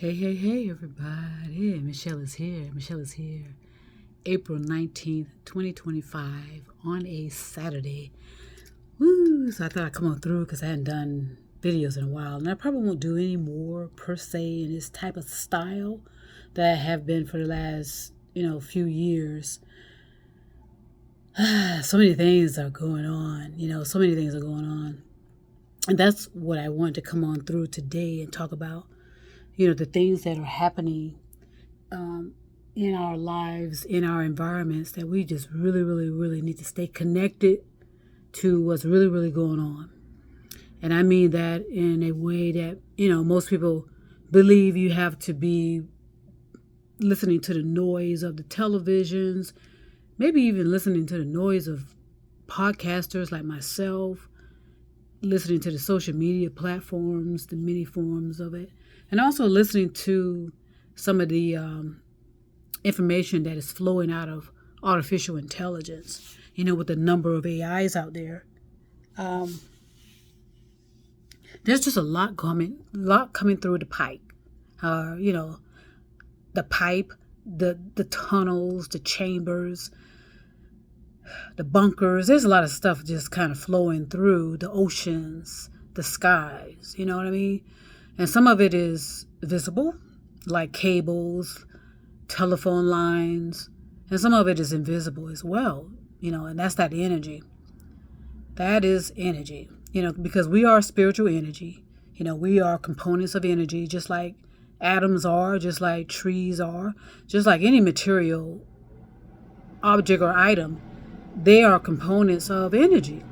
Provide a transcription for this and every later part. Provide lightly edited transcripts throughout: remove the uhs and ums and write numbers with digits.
Hey, everybody. Michelle is here. April 19th, 2025, on a Saturday. Woo! So I thought I'd come on through because I hadn't done videos in a while. And I probably won't do any more, per se, in this type of style that I have been for the last, few years. So many things are going on. And that's what I wanted to come on through today and talk about. The things that are happening in our lives, in our environments, that we just really need to stay connected to what's really going on. And I mean that in a way that, most people believe you have to be listening to the noise of the televisions, maybe even listening to the noise of podcasters like myself, listening to the social media platforms, the many forms of it, and also listening to some of the information that is flowing out of artificial intelligence, with the number of AIs out there. There's just a lot coming through the pipe. The pipe, the tunnels, the chambers, the bunkers. There's a lot of stuff just kind of flowing through the oceans, the skies, you know what I mean? And some of it is visible, like cables, telephone lines, and some of it is invisible as well, and that's that energy. That is energy, because we are spiritual energy. We are components of energy, just like atoms are, just like trees are, just like any material object or item. They are components of energy.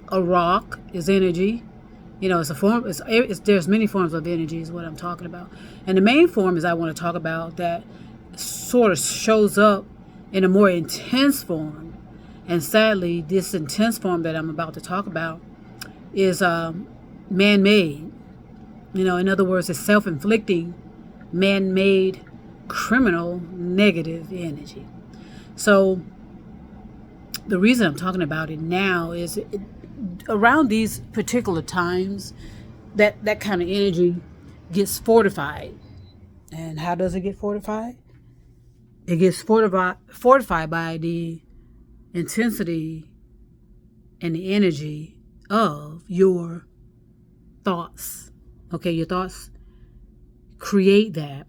A rock is energy. It's a form. There's many forms of energy is what I'm talking about. And the main form is I want to talk about that sort of shows up in a more intense form. And sadly, this intense form that I'm about to talk about is man-made. In other words, it's self-inflicting, man-made, criminal, negative energy. So the reason I'm talking about it now is around these particular times that kind of energy gets fortified. And how does it get fortified? It gets fortified by the intensity and the energy of your thoughts. Okay, your thoughts create that.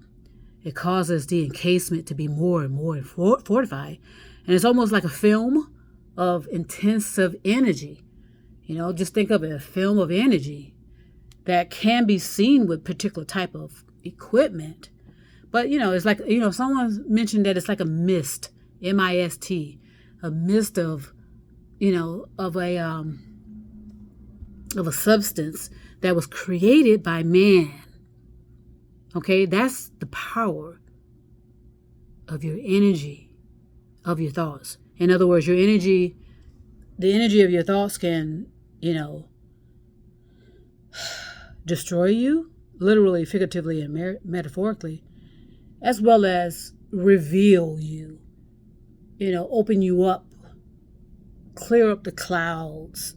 It causes the encasement to be more and more fortified. And it's almost like a film of intensive energy. Just think of it, a film of energy that can be seen with particular type of equipment. But, it's like, someone mentioned that it's like a mist, M-I-S-T, a mist of a substance that was created by man. Okay, that's the power of your energy, of your thoughts. In other words, the energy of your thoughts can, destroy you, literally, figuratively, and metaphorically, as well as reveal you, open you up, clear up the clouds,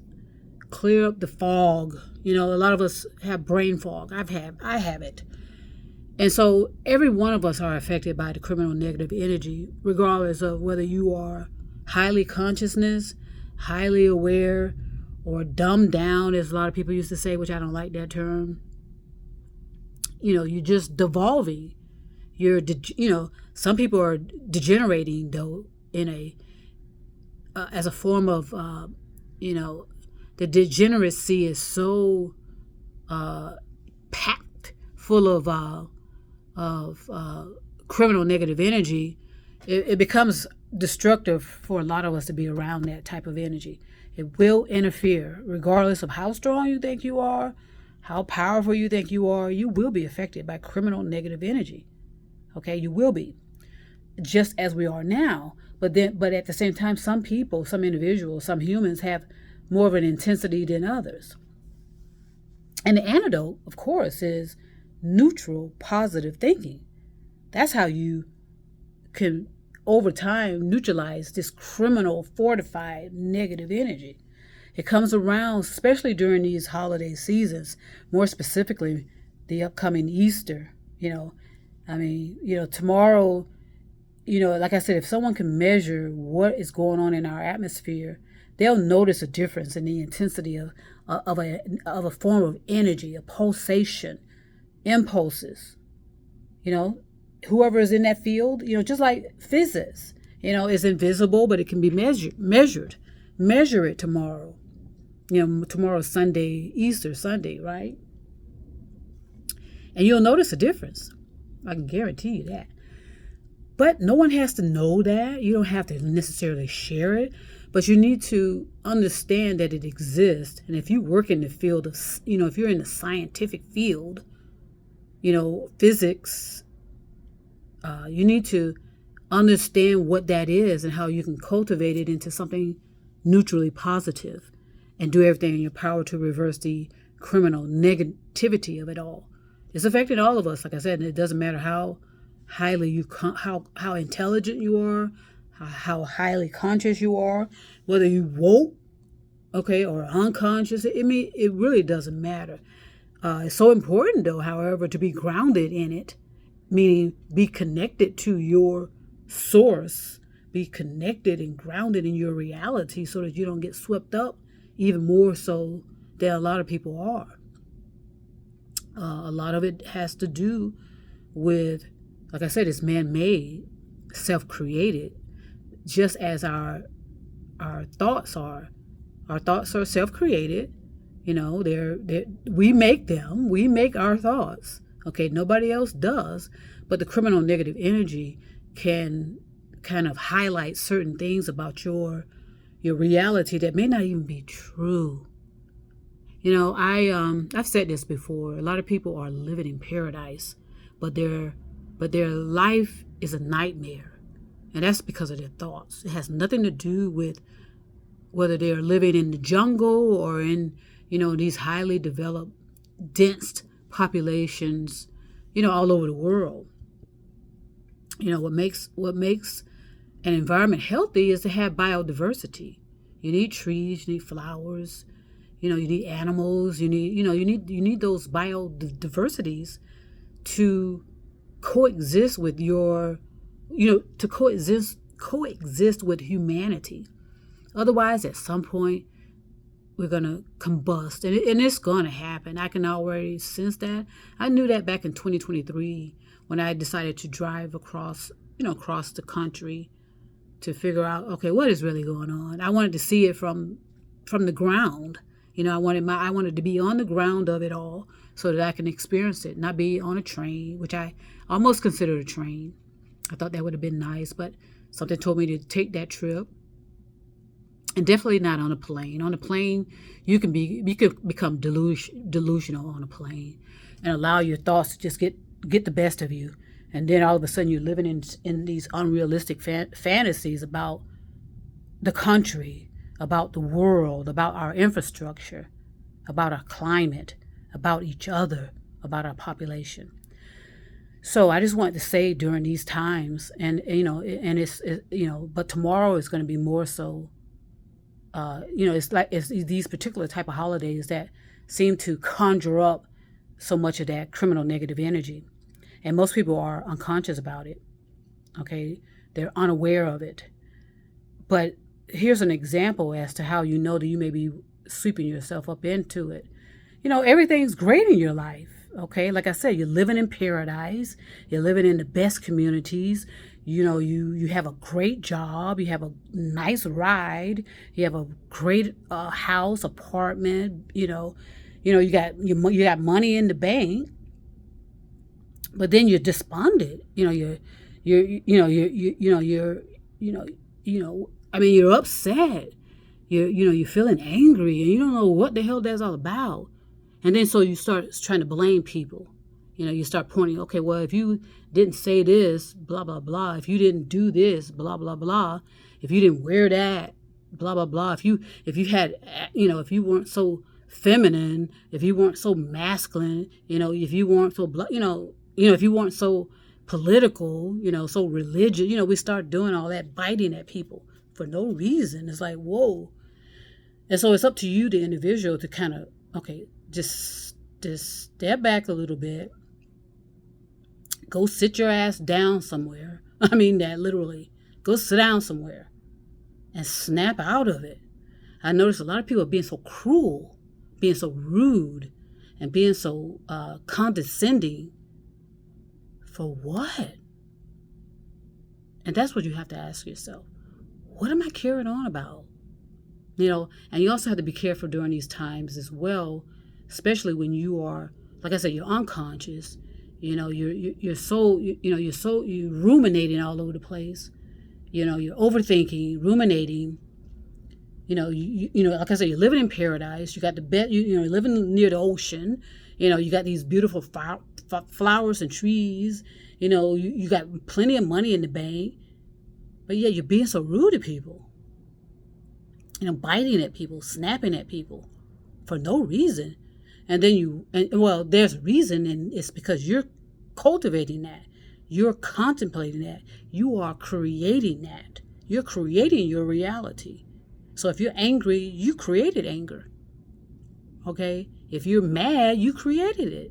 clear up the fog. A lot of us have brain fog. I have it. And so every one of us are affected by the criminal negative energy, regardless of whether you are highly consciousness, highly aware, or dumbed down, as a lot of people used to say, which I don't like that term. You're just devolving. Some people are degenerating, though, as a form of, the degeneracy is so packed full of criminal negative energy. It becomes destructive for a lot of us to be around that type of energy. It will interfere, regardless of how strong you think you are, how powerful you think you are. You will be affected by criminal negative energy. Okay, you will be, just as we are now. But at the same time, some people, some individuals, some humans have more of an intensity than others. And the antidote, of course, is neutral, positive thinking. That's how you can, over time, neutralize this criminal, fortified, negative energy. It comes around, especially during these holiday seasons, more specifically the upcoming Easter. Tomorrow, like I said, if someone can measure what is going on in our atmosphere, they'll notice a difference in the intensity of a form of energy, a pulsation, impulses. Whoever is in that field, just like physics, is invisible, but it can be measured. Measure it tomorrow. Tomorrow's Sunday, Easter Sunday, right? And you'll notice a difference. I can guarantee you that. But no one has to know that. You don't have to necessarily share it. But you need to understand that it exists. And if you work in the field of, if you're in the scientific field, physics, you need to understand what that is and how you can cultivate it into something neutrally positive and do everything in your power to reverse the criminal negativity of it all. It's affecting all of us, like I said, and it doesn't matter how highly how intelligent you are, how highly conscious you are, whether you woke, or unconscious. It really doesn't matter. It's so important, though, however, to be grounded in it, meaning be connected to your source, be connected and grounded in your reality so that you don't get swept up even more so than a lot of people are. A lot of it has to do with, like I said, it's man-made, self-created, just as our thoughts are. Our thoughts are self-created. We make them. We make our thoughts. Okay, nobody else does. But the criminal negative energy can kind of highlight certain things about your reality that may not even be true. I've said this before. A lot of people are living in paradise, but their life is a nightmare, and that's because of their thoughts. It has nothing to do with whether they are living in the jungle or in these highly developed, dense populations, all over the world. What makes an environment healthy is to have biodiversity. You need trees, you need flowers. You need animals. You need those biodiversities to coexist with to coexist with humanity. Otherwise, at some point, we're gonna combust, and it's gonna happen. I can already sense that. I knew that back in 2023 when I decided to drive across the country to figure out, okay, what is really going on. I wanted to see it from the ground. I wanted to be on the ground of it all so that I can experience it, not be on a train, which I almost considered a train. I thought that would have been nice, but something told me to take that trip. And definitely not on a plane. On a plane, you can become delusional on a plane and allow your thoughts to just get the best of you. And then all of a sudden you're living in these unrealistic fantasies about the country, about the world, about our infrastructure, about our climate, about each other, about our population. So I just wanted to say during these times, and but tomorrow is going to be more so. It's these particular type of holidays that seem to conjure up so much of that criminal negative energy, and most people are unconscious about it. Okay, they're unaware of it. But here's an example as to how that you may be sweeping yourself up into it. Everything's great in your life. Okay, like I said, you're living in paradise. You're living in the best communities. You have a great job. You have a nice ride. You have a great house, apartment. You got money in the bank. But then you're despondent. You're upset. You're feeling angry, and you don't know what the hell that's all about. And then so you start trying to blame people. You start pointing, okay, well, if you didn't say this, blah, blah, blah. If you didn't do this, blah, blah, blah. If you didn't wear that, blah, blah, blah. If you had, if you weren't so feminine, if you weren't so masculine, if you weren't so, if you weren't so political, so religious, we start doing all that, biting at people for no reason. It's like, whoa. And so it's up to you, the individual, to kind of, okay, just just step back a little bit, go sit your ass down somewhere. I mean that literally. Go sit down somewhere and snap out of it. I notice a lot of people being so cruel, being so rude, and being so condescending. For what? And that's what you have to ask yourself. What am I carrying on about? And you also have to be careful during these times as well, especially when you are, like I said, you're unconscious. You're ruminating all over the place. You're overthinking, ruminating. Like I said, you're living in paradise. You got the bed. You're living near the ocean. You got these beautiful flowers and trees. You got plenty of money in the bank. But yeah, you're being so rude to people. Biting at people, snapping at people for no reason. And then there's a reason, and it's because you're cultivating that. You're contemplating that. You are creating that. You're creating your reality. So if you're angry, you created anger. Okay? If you're mad, you created it.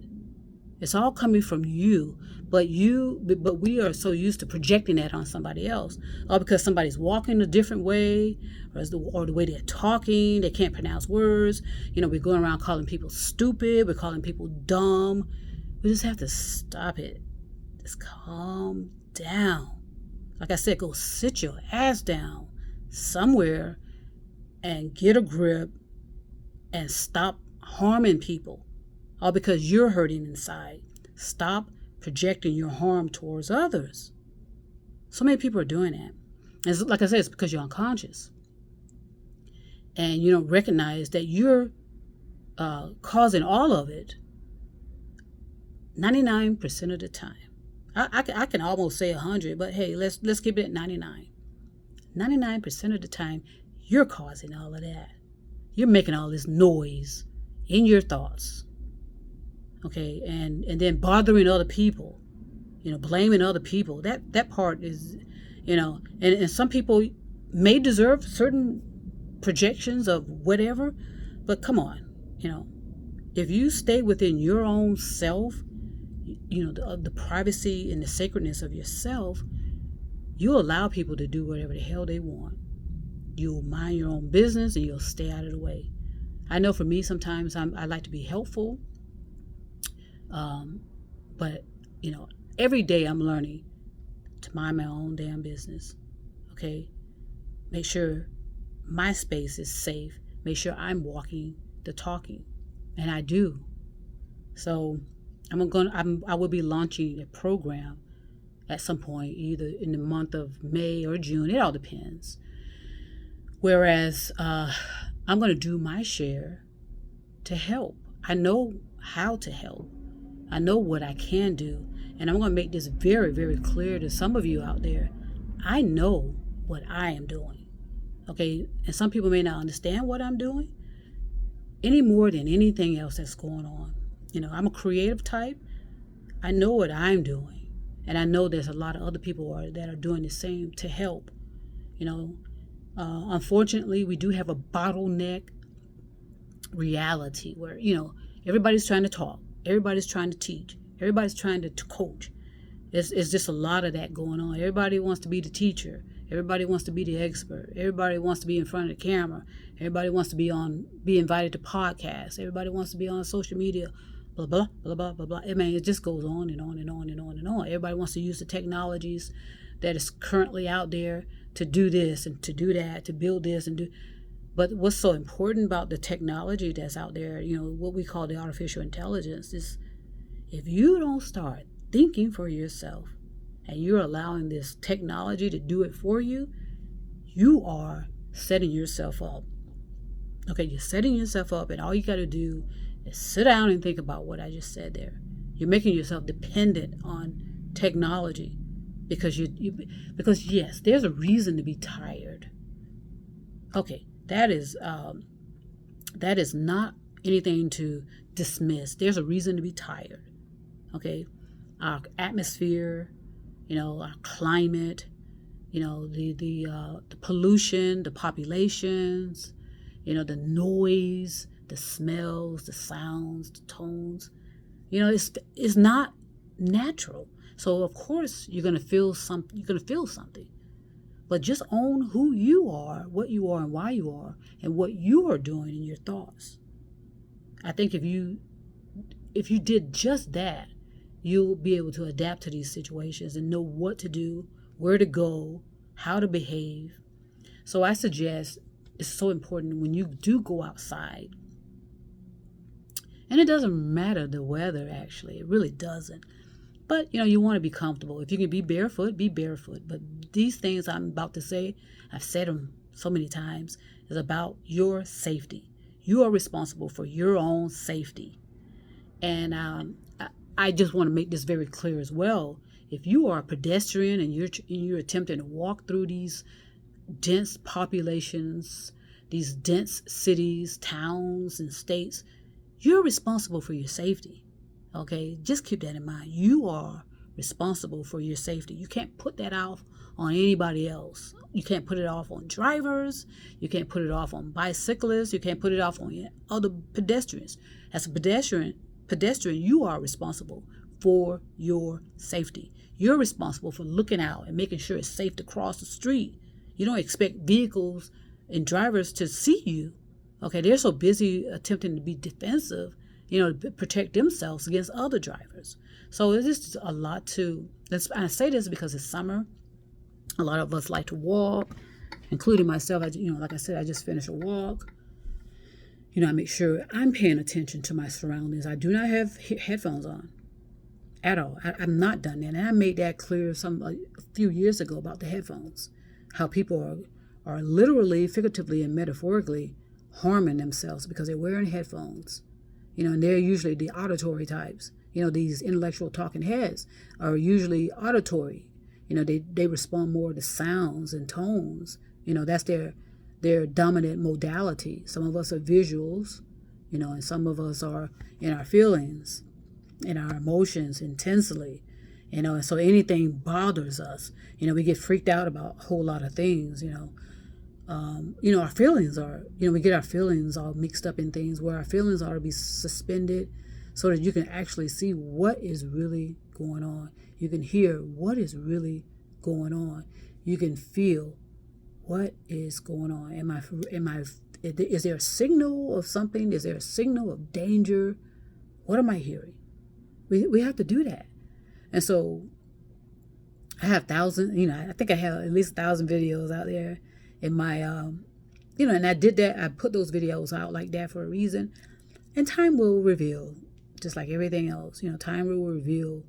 It's all coming from you. But we are so used to projecting that on somebody else. Or because somebody's walking a different way, or the way they're talking, they can't pronounce words. We're going around calling people stupid, we're calling people dumb. We just have to stop it. Just calm down. Like I said, go sit your ass down somewhere and get a grip and stop harming people. All because you're hurting inside. Stop projecting your harm towards others. So many people are doing that. And like I said, it's because you're unconscious. And you don't recognize that you're causing all of it 99% of the time. I can almost say 100, but hey, let's keep it at 99. 99% of the time, you're causing all of that. You're making all this noise in your thoughts. Okay, and then bothering other people, blaming other people. That part is, and some people may deserve certain projections of whatever, but come on, if you stay within your own self, the privacy and the sacredness of yourself, you allow people to do whatever the hell they want. You'll mind your own business and you'll stay out of the way. I know for me, sometimes I like to be helpful. But every day I'm learning to mind my own damn business. Okay. Make sure my space is safe. Make sure I'm walking the talking, and I do. So I will be launching a program at some point, either in the month of May or June. It all depends. Whereas, I'm going to do my share to help. I know how to help. I know what I can do. And I'm going to make this very, very clear to some of you out there. I know what I am doing. Okay? And some people may not understand what I'm doing any more than anything else that's going on. I'm a creative type. I know what I'm doing. And I know there's a lot of other people that are doing the same to help. Unfortunately, we do have a bottleneck reality where, everybody's trying to talk. Everybody's trying to teach. Everybody's trying to coach. It's just a lot of that going on. Everybody wants to be the teacher. Everybody wants to be the expert. Everybody wants to be in front of the camera. Everybody wants to be invited to podcasts. Everybody wants to be on social media. Blah, blah, blah, blah, blah, blah. It just goes on and on and on and on and on. Everybody wants to use the technologies that is currently out there to do this and to do that, to build this and do. But what's so important about the technology that's out there, what we call the artificial intelligence, is if you don't start thinking for yourself and you're allowing this technology to do it for you, you are setting yourself up. Okay, you're setting yourself up, and all you got to do is sit down and think about what I just said there. You're making yourself dependent on technology because because yes, there's a reason to be tired. Okay. That is not anything to dismiss. There's a reason to be tired. Okay, our atmosphere, our climate, the pollution, the populations, the noise, the smells, the sounds, the tones. It's not natural. So of course you're gonna feel something. You're gonna feel something. But just own who you are, what you are, and why you are, and what you are doing in your thoughts. I think if you did just that, you'll be able to adapt to these situations and know what to do, where to go, how to behave. So I suggest it's so important when you do go outside. And it doesn't matter the weather, actually. It really doesn't. But, you want to be comfortable. If you can be barefoot, be barefoot. But these things I'm about to say, I've said them so many times, is about your safety. You are responsible for your own safety. And I just want to make this very clear as well. If you are a pedestrian and you're attempting to walk through these dense populations, these dense cities, towns, and states, you're responsible for your safety. Okay, just keep that in mind. You are responsible for your safety. You can't put that off on anybody else. You can't put it off on drivers. You can't put it off on bicyclists. You can't put it off on other pedestrians. As a pedestrian, you are responsible for your safety. You're responsible for looking out and making sure it's safe to cross the street. You don't expect vehicles and drivers to see you. Okay, they're so busy attempting to be defensive, to protect themselves against other drivers. So it is a lot to, I say this because it's summer. A lot of us like to walk, including myself. Like I said, I just finished a walk. I make sure I'm paying attention to my surroundings. I do not have headphones on at all. I'm not done that. And I made that clear a few years ago about the headphones, how people are literally, figuratively, and metaphorically harming themselves because they're wearing headphones. And they're usually the auditory types. These intellectual talking heads are usually auditory. They respond more to sounds and tones. That's their dominant modality. Some of us are visuals, and some of us are in our feelings, in our emotions intensely, and so anything bothers us. We get freaked out about a whole lot of things, our feelings are, we get our feelings all mixed up in things where our feelings ought to be suspended so that you can actually see what is really going on. You can hear what is really going on. You can feel what is going on. Is there a signal of something? Is there a signal of danger? What am I hearing? We have to do that. And so I have thousands, I think I have at least 1,000 videos out there in my, and I did that. I put those videos out like that for a reason. And time will reveal, just like everything else, time will reveal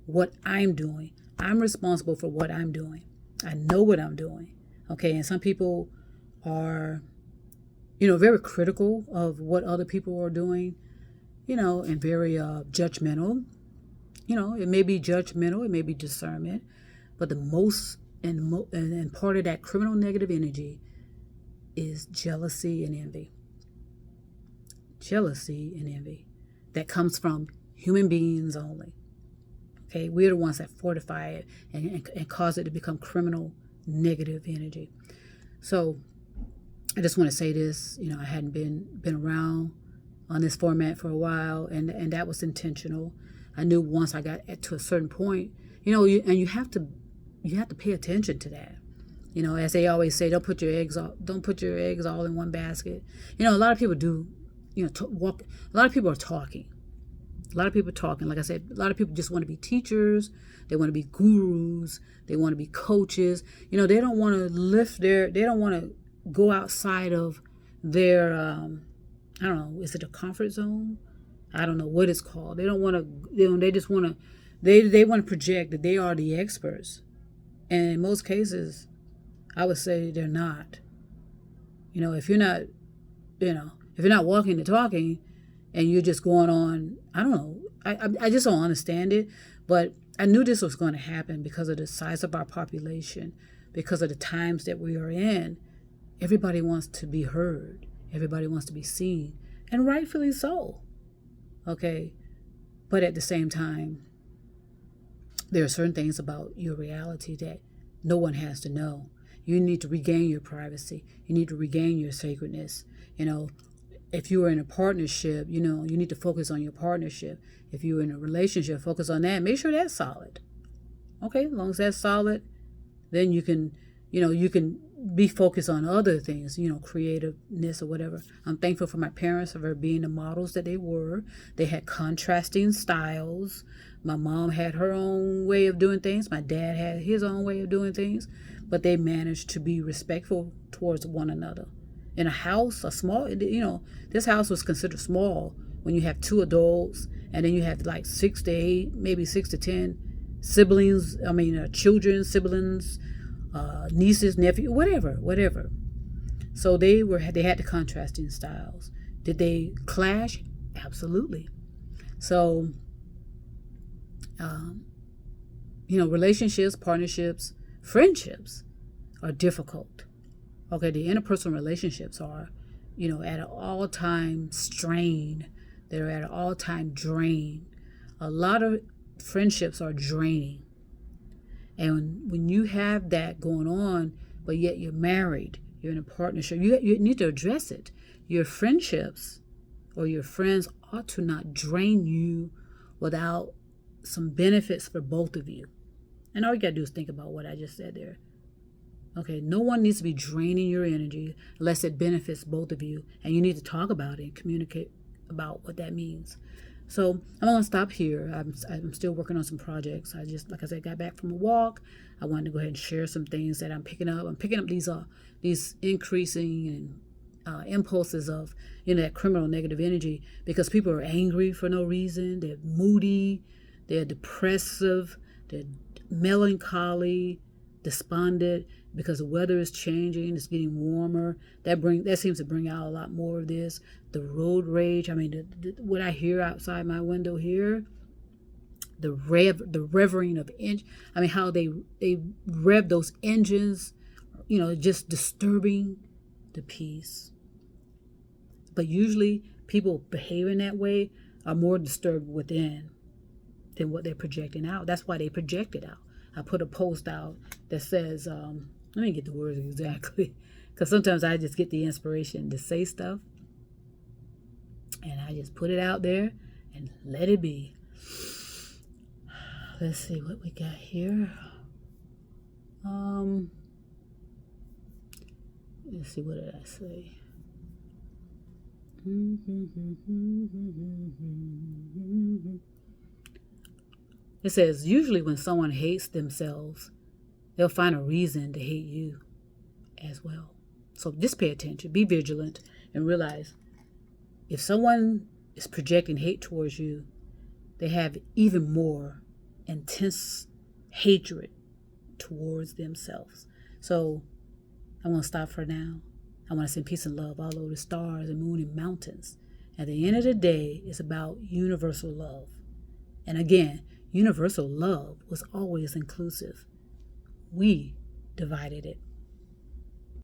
what I'm doing. I'm responsible for what I'm doing. I know what I'm doing. Okay. And some people are, very critical of what other people are doing, and very judgmental. It may be judgmental. It may be discernment. But the most and part of that criminal negative energy is jealousy and envy. Jealousy and envy. That comes from human beings only. Okay, we're the ones that fortify it and cause it to become criminal negative energy. So I just want to say this, I hadn't been around on this format for a while, and that was intentional. I knew once I got to a certain point, you have to pay attention to that. As they always say, don't put your eggs all in one basket. A lot of people do, walk. A lot of people are talking. A lot of people talking. Like I said, a lot of people just want to be teachers. They want to be gurus. They want to be coaches. They don't want to they don't want to go outside of their, I don't know, is it a comfort zone? I don't know what it's called. They don't want to, they just want to, they want to project that they are the experts. And in most cases, I would say they're not. If you're not, if you're not walking the talking and you're just going on, I don't know. I just don't understand it. But I knew this was going to happen because of the size of our population, because of the times that we are in. Everybody wants to be heard. Everybody wants to be seen. And rightfully so. Okay. But at the same time, there are certain things about your reality that no one has to know. You need to regain your privacy. You need to regain your sacredness. if you are in a partnership, you know, you need to focus on your partnership. If you're in a relationship, focus on that. Make sure that's solid. Okay, as long as that's solid, then you can, you can be focused on other things, creativeness or whatever. I'm thankful for my parents for being the models that they were. They had contrasting styles. My mom had her own way of doing things. My dad had his own way of doing things, but they managed to be respectful towards one another. In a house, a small, this house was considered small when you have two adults and then you have like 6 to 8, maybe 6 to 10 siblings. Children, siblings, nieces, nephew, whatever. So they had the contrasting styles. Did they clash? Absolutely. So, relationships, partnerships, friendships are difficult. Okay, the interpersonal relationships are, at an all-time strain. They're at an all-time drain. A lot of friendships are draining. And when you have that going on, but yet you're married, you're in a partnership, you need to address it. Your friendships or your friends ought to not drain you without some benefits for both of you. And all you got to do is think about what I just said there. Okay, no one needs to be draining your energy unless it benefits both of you. And you need to talk about it and communicate about what that means. So I'm going to stop here. I'm still working on some projects. I just, like I said, got back from a walk. I wanted to go ahead and share some things that I'm picking up. I'm picking up these increasing and impulses of, that criminal negative energy because people are angry for no reason. They're moody. They're depressive. They're melancholy, despondent because the weather is changing. It's getting warmer. That seems to bring out a lot more of this. The road rage. What I hear outside my window here, the revving of how they rev those engines, just disturbing the peace. But usually people behaving that way are more disturbed within than what they're projecting out. That's why they project it out. I put a post out that says, let me get the words exactly, because sometimes I just get the inspiration to say stuff, and I just put it out there and let it be. Let's see what we got here. Let's see, what did I say? It says, usually when someone hates themselves, they'll find a reason to hate you as well. So just pay attention, be vigilant, and realize if someone is projecting hate towards you, they have even more intense hatred towards themselves. So I want to stop for now. I want to send peace and love all over the stars and moon and mountains. At the end of the day, it's about universal love. And again, universal love was always inclusive. We divided it.